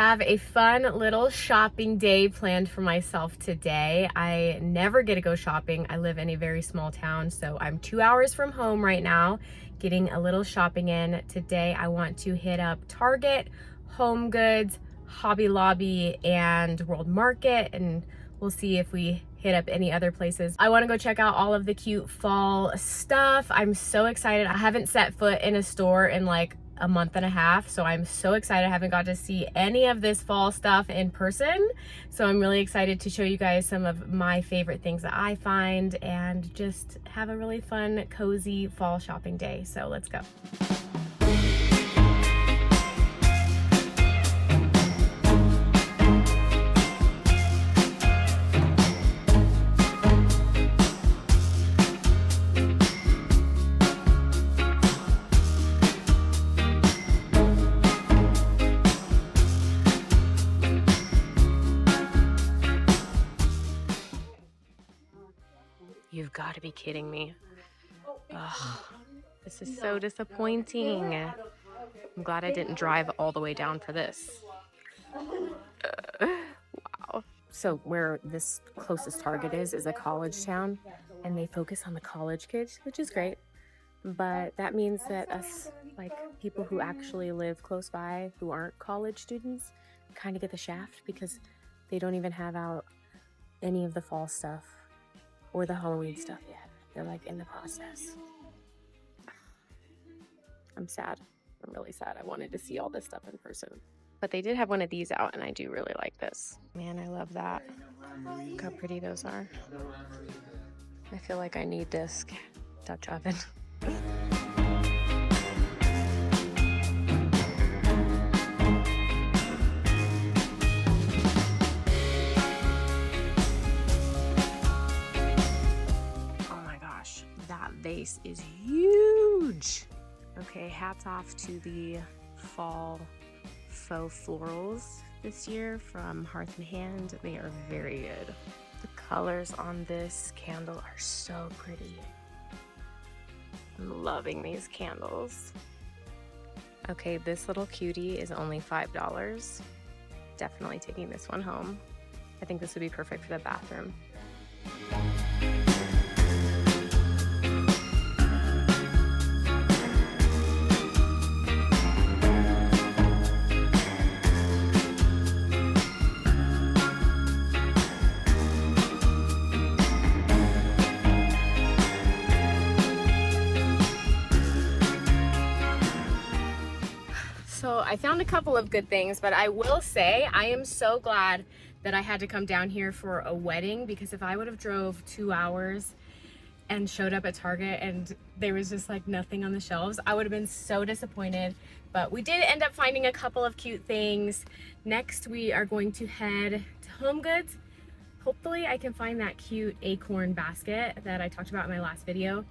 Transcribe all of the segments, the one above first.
have a fun little shopping day planned for myself today. I never get to go shopping. I live in a very small town, so I'm 2 hours from home right now, getting a little shopping in. Today, I want to hit up Target, HomeGoods, Hobby Lobby, and World Market, and we'll see if we hit up any other places. I want to go check out all of the cute fall stuff. I'm so excited. I haven't set foot in a store in like a month and a half, so I'm so excited. I haven't got to see any of this fall stuff in person, so I'm really excited to show you guys some of my favorite things that I find and just have a really fun, cozy fall shopping day. So let's go. You've got to be kidding me. Ugh, this is so disappointing. I'm glad I didn't drive all the way down for this. Wow. So where this closest Target is a college town, and they focus on the college kids, which is great. But that means that us, like people who actually live close by, who aren't college students, kind of get the shaft because they don't even have out any of the fall stuff or the Halloween stuff yet. They're like in the process. I'm sad. I'm really sad. I wanted to see all this stuff in person. But they did have one of these out, and I do really like this. Man, I love that. Look how pretty those are. I feel like I need this Dutch oven. Vase is huge. Okay, hats off to the fall faux florals this year from Hearth and Hand. They are very good. The colors on this candle are so pretty. I'm loving these candles. Okay, this little cutie is only $5. Definitely taking this one home. I think this would be perfect for the bathroom. So I found a couple of good things, but I will say I am so glad that I had to come down here for a wedding, because if I would have drove 2 hours and showed up at Target and there was just like nothing on the shelves, I would have been so disappointed. But we did end up finding a couple of cute things. Next, we are going to head to HomeGoods. Hopefully I can find that cute acorn basket that I talked about in my last video.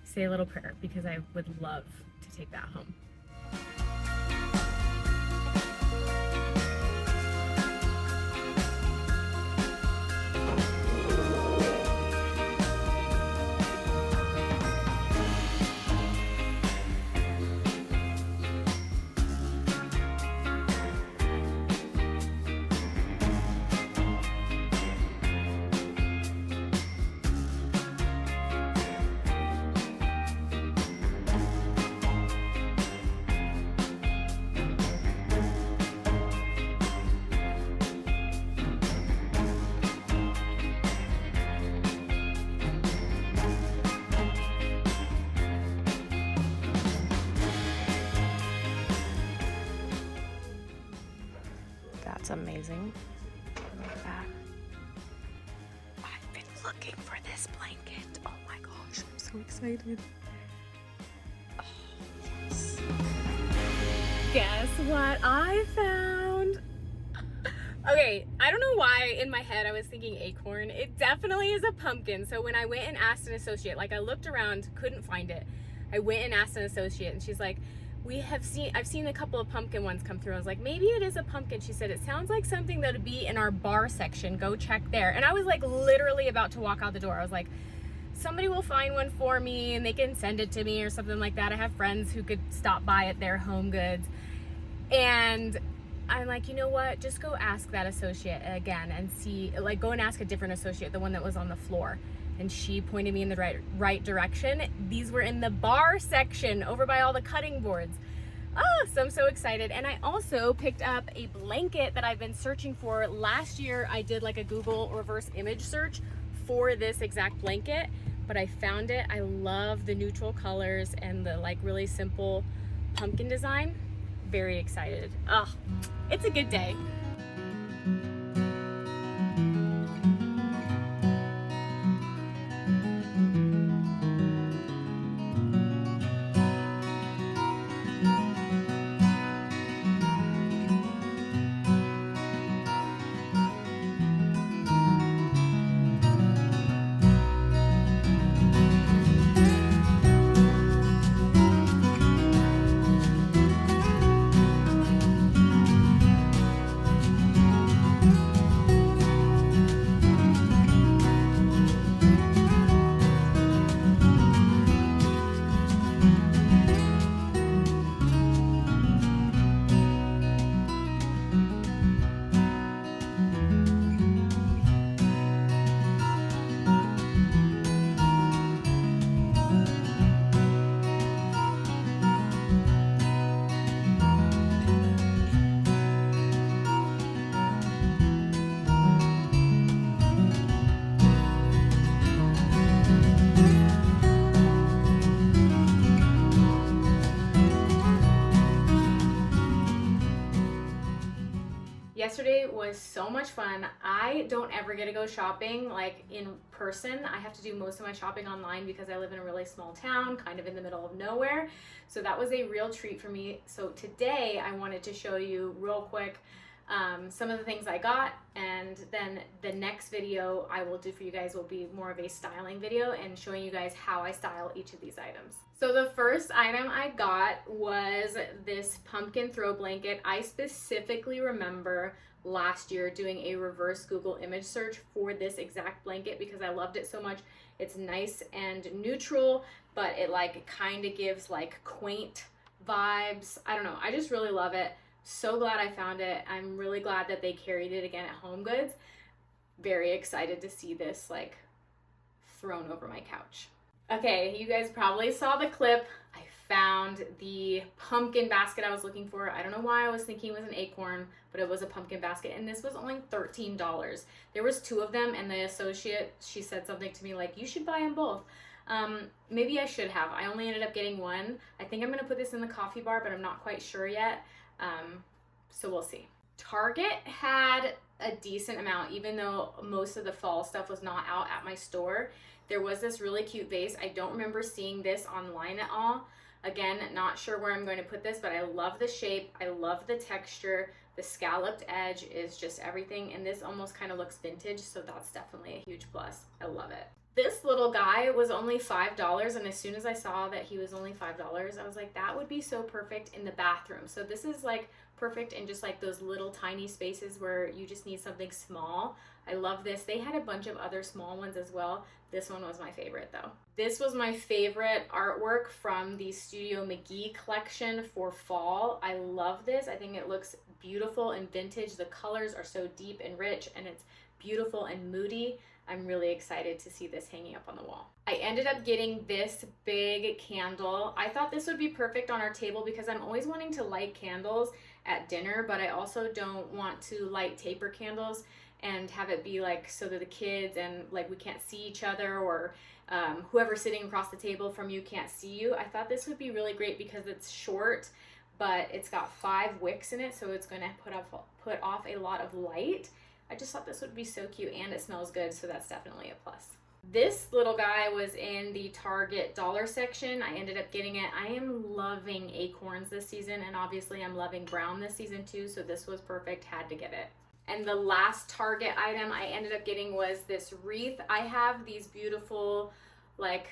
Say a little prayer, because I would love to take that home. That's amazing. Look at that. I've been looking for this blanket. Oh my gosh, I'm so excited. Oh, yes. Guess what I found? Okay, I don't know why in my head I was thinking acorn. It definitely is a pumpkin. So when I went and asked an associate, like I looked around, couldn't find it. I went and asked an associate, and she's like, I've seen a couple of pumpkin ones come through. I was like, maybe it is a pumpkin. She said, it sounds like something that would be in our bar section. Go check there. And I was like literally about to walk out the door. I was like, somebody will find one for me and they can send it to me or something like that. I have friends who could stop by at their HomeGoods. And I'm like, you know what, just go ask that associate again and see, like, go and ask a different associate, the one that was on the floor. And she pointed me in the right direction. These were in the bar section over by all the cutting boards. Oh, so I'm so excited. And I also picked up a blanket that I've been searching for. Last year I did like a Google reverse image search for this exact blanket, but I found it. I love the neutral colors and the like really simple pumpkin design. Very excited. Oh, it's a good day. Yesterday was so much fun. I don't ever get to go shopping like in person. I have to do most of my shopping online because I live in a really small town, kind of in the middle of nowhere. So that was a real treat for me. So today I wanted to show you real quick some of the things I got, and then the next video I will do for you guys will be more of a styling video and showing you guys how I style each of these items. So the first item I got was this pumpkin throw blanket. I specifically remember last year doing a reverse Google image search for this exact blanket because I loved it so much. It's nice and neutral, but it like kind of gives like quaint vibes. I don't know, I just really love it. So glad I found it. I'm really glad that they carried it again at HomeGoods. Very excited to see this like thrown over my couch. Okay, you guys probably saw the clip. I found the pumpkin basket I was looking for. I don't know why I was thinking it was an acorn, but it was a pumpkin basket, and this was only $13. There was two of them, and the associate, she said something to me like, you should buy them both. Maybe I should have. I only ended up getting one. I think I'm gonna put this in the coffee bar, but I'm not quite sure yet. So we'll see. Target had a decent amount, even though most of the fall stuff was not out at my store. There was this really cute vase. I don't remember seeing this online at all. Again, not sure where I'm going to put this, but I love the shape. I love the texture. The scalloped edge is just everything. And this almost kind of looks vintage, so that's definitely a huge plus. I love it. This little guy was only $5, and as soon as I saw that he was only $5, I was like, that would be so perfect in the bathroom. So this is like perfect in just like those little tiny spaces where you just need something small. I love this. They had a bunch of other small ones as well. This one was my favorite though. This was my favorite artwork from the Studio McGee collection for fall. I love this. I think it looks beautiful and vintage. The colors are so deep and rich, and it's beautiful and moody. I'm really excited to see this hanging up on the wall. I ended up getting this big candle. I thought this would be perfect on our table because I'm always wanting to light candles at dinner, but I also don't want to light taper candles and have it be like so that the kids and like we can't see each other, or whoever's sitting across the table from you can't see you. I thought this would be really great because it's short, but it's got 5 wicks in it, so it's going to put off a lot of light. I just thought this would be so cute, and it smells good, so that's definitely a plus. This little guy was in the Target dollar section. I ended up getting it. I am loving acorns this season, and obviously I'm loving brown this season too, so this was perfect, had to get it. And the last Target item I ended up getting was this wreath. I have these beautiful, like,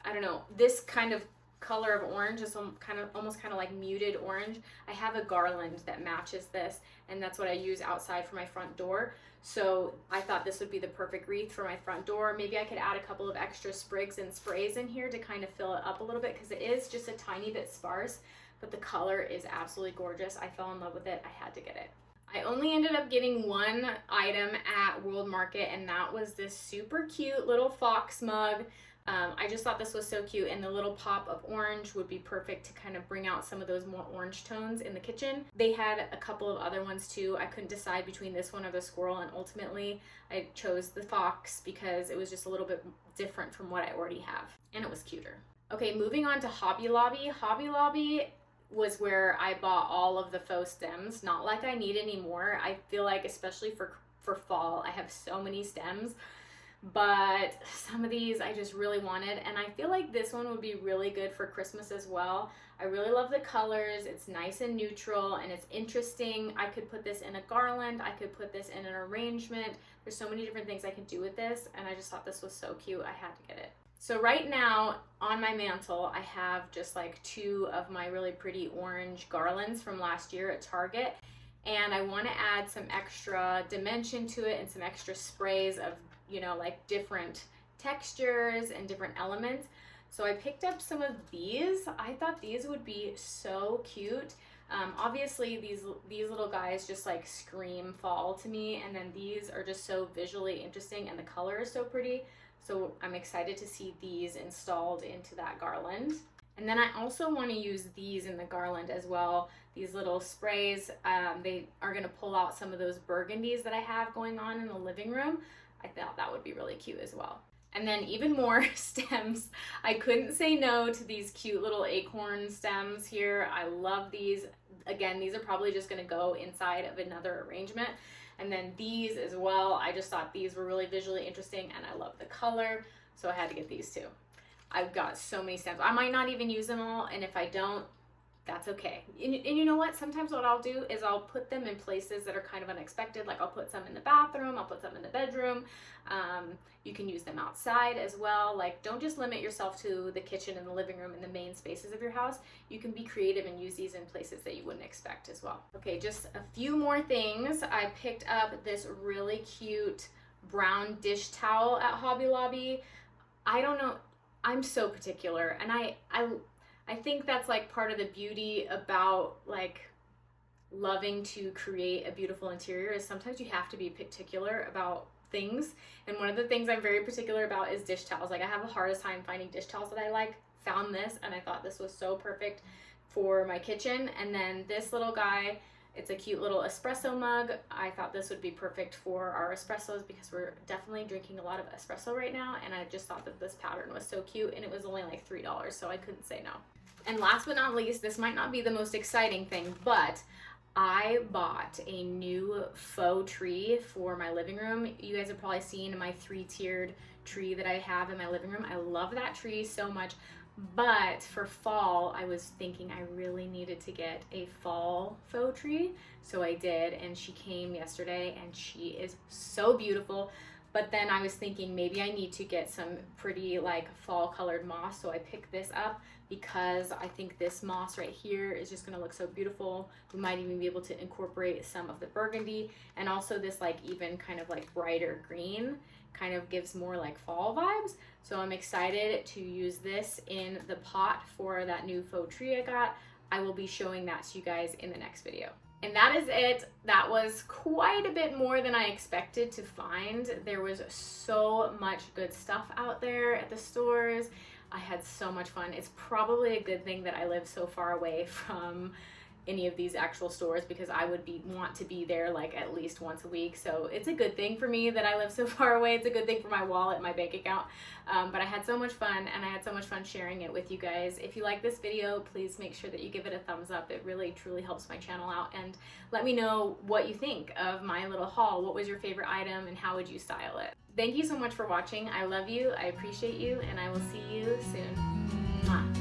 I don't know, this kind of color of orange is almost kind of like muted orange. I have a garland that matches this, and that's what I use outside for my front door. So I thought this would be the perfect wreath for my front door. Maybe I could add a couple of extra sprigs and sprays in here to kind of fill it up a little bit because it is just a tiny bit sparse, but the color is absolutely gorgeous. I fell in love with it. I had to get it. I only ended up getting one item at World Market, and that was this super cute little fox mug. I just thought this was so cute, and the little pop of orange would be perfect to kind of bring out some of those more orange tones in the kitchen. They had a couple of other ones too. I couldn't decide between this one or the squirrel, and ultimately I chose the fox because it was just a little bit different from what I already have, and it was cuter. Okay, moving on to Hobby Lobby. Hobby Lobby was where I bought all of the faux stems. Not like I need any more. I feel like, especially for fall, I have so many stems, but some of these I just really wanted, and I feel like this one would be really good for Christmas as well. I really love the colors. It's nice and neutral, and it's interesting. I could put this in a garland. I could put this in an arrangement. There's so many different things I could do with this, and I just thought this was so cute. I had to get it. So right now on my mantle, I have just like 2 of my really pretty orange garlands from last year at Target. And I want to add some extra dimension to it and some extra sprays of, you know, like different textures and different elements. So I picked up some of these. I thought these would be so cute. Obviously these little guys just like scream fall to me, and then these are just so visually interesting, and the color is so pretty. So I'm excited to see these installed into that garland. And then I also want to use these in the garland as well. These little sprays, they are going to pull out some of those burgundies that I have going on in the living room. I thought that would be really cute as well. And then even more stems. I couldn't say no to these cute little acorn stems here. I love these. Again, these are probably just going to go inside of another arrangement. And then these as well, I just thought these were really visually interesting, and I love the color, so I had to get these too. I've got so many stems. I might not even use them all, and if I don't, that's okay. And you know what? Sometimes what I'll do is I'll put them in places that are kind of unexpected. Like I'll put some in the bathroom, I'll put some in the bedroom. You can use them outside as well. Like, don't just limit yourself to the kitchen and the living room and the main spaces of your house. You can be creative and use these in places that you wouldn't expect as well. Okay, just a few more things. I picked up this really cute brown dish towel at Hobby Lobby. I don't know, I'm so particular, and I think that's like part of the beauty about like loving to create a beautiful interior, is sometimes you have to be particular about things. And one of the things I'm very particular about is dish towels. Like I have the hardest time finding dish towels that I like. Found this, and I thought this was so perfect for my kitchen. And then this little guy, it's a cute little espresso mug. I thought this would be perfect for our espressos because we're definitely drinking a lot of espresso right now, and I just thought that this pattern was so cute, and it was only like $3, so I couldn't say no. And last but not least, this might not be the most exciting thing, but I bought a new faux tree for my living room. You guys have probably seen my 3-tiered tree that I have in my living room. I love that tree so much. But for fall, I was thinking I really needed to get a fall faux tree. So I did, and she came yesterday, and she is so beautiful. But then I was thinking maybe I need to get some pretty like fall colored moss. So I picked this up because I think this moss right here is just gonna look so beautiful. We might even be able to incorporate some of the burgundy, and also this like even kind of like brighter green kind of gives more like fall vibes. So I'm excited to use this in the pot for that new faux tree I got. I will be showing that to you guys in the next video. And that is it. That was quite a bit more than I expected to find. There was so much good stuff out there at the stores. I had so much fun. It's probably a good thing that I live so far away from any of these actual stores, because I would want to be there like at least once a week. So it's a good thing for me that I live so far away. It's a good thing for my wallet, my bank account. But I had so much fun, and I had so much fun sharing it with you guys. If you like this video, please make sure that you give it a thumbs up. It really truly helps my channel out, and let me know what you think of my little haul. What was your favorite item, and how would you style it? Thank you so much for watching. I love you, I appreciate you, and I will see you soon. Mwah.